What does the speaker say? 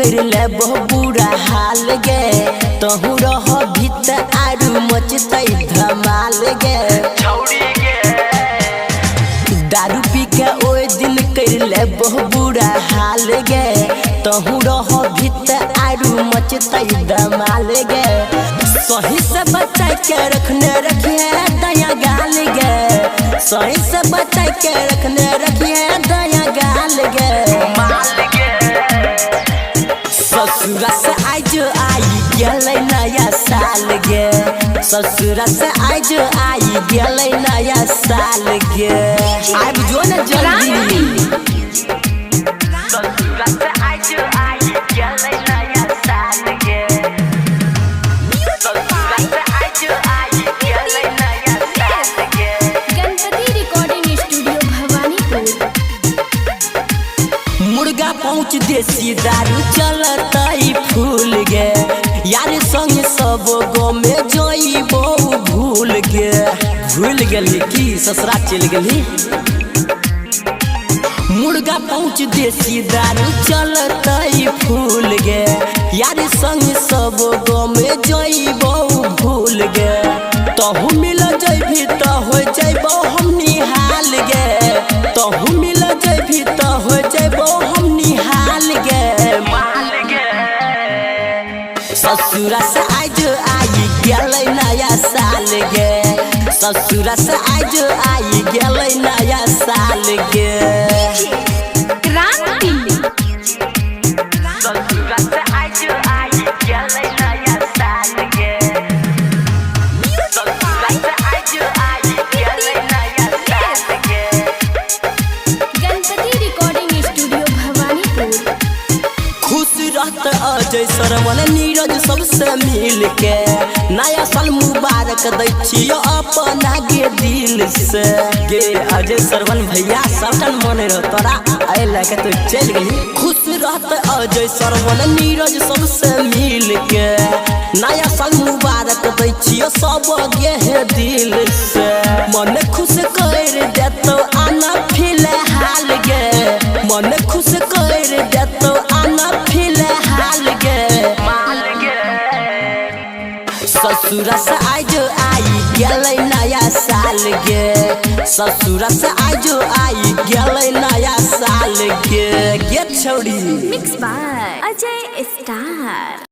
कर ले बुरा हाल गे तहु रह भीत आरु मचतै धमाल गे दारू पी के ओए दिन कर ले बुरा हाल गे तहु रह भीत आरु मचतै धमाल गे सही से बचा के रखिए दया गाल गे सही से बचा के रखिए दया गाल गे ससुरा से आज आई गेलै नया साल गे ससुरा से आज आई गेलै नया साल गे आब जो न जल्दी ससुरा से आज आई गेलै नया साल गे ससुरा से आज आई गेलै नया साल गे गणपति रिकॉर्डिंग स्टूडियो भवानीपुर मुर्गा पहुँच देसी दारू चलतै फूल गे यार संग सब गो में जइबो भूल गेली की ससुरा चल गेली मुर्गा पहुँच देसी दारू चलतै फूल गे यार संग सब गो में जइबो भूल गे तहु मिल जइभी त हो जइबो हम निहाल गे तहु मिल जइभी त हो जइबो हम निहाल गे ससुरा से आज आई गेलै नया साल गे ससुरा से आज आई गेलै नया साल गे क्रांति ससुरा से आज आई गेलै नया साल गे ससुरा से आज आई गेलै नया साल गे गणपति रिकॉर्डिंग स्टूडियो भवानीपुर खुश रहत अजय सरवन नीरज सबसे मिल के नया साल मुबारक दै छियो अपना गे दिल से गे अजय सरवन भैया सबटन मन रह तोरा आए लेके तो चल गई खुश रहत अजय सरवन नीरज सबसे मिल के नया साल मुबारक दै छियो सब गे दिल से मन खुश कर देतो आना फिलहाल गे मन खुश कर देतो आना फिलहाल गे ससुरा से आज आई गेलै नया साल गे ससुरा से आज आई गेलै नया साल गे छौड़ी मिक्स बाय अजय स्टार।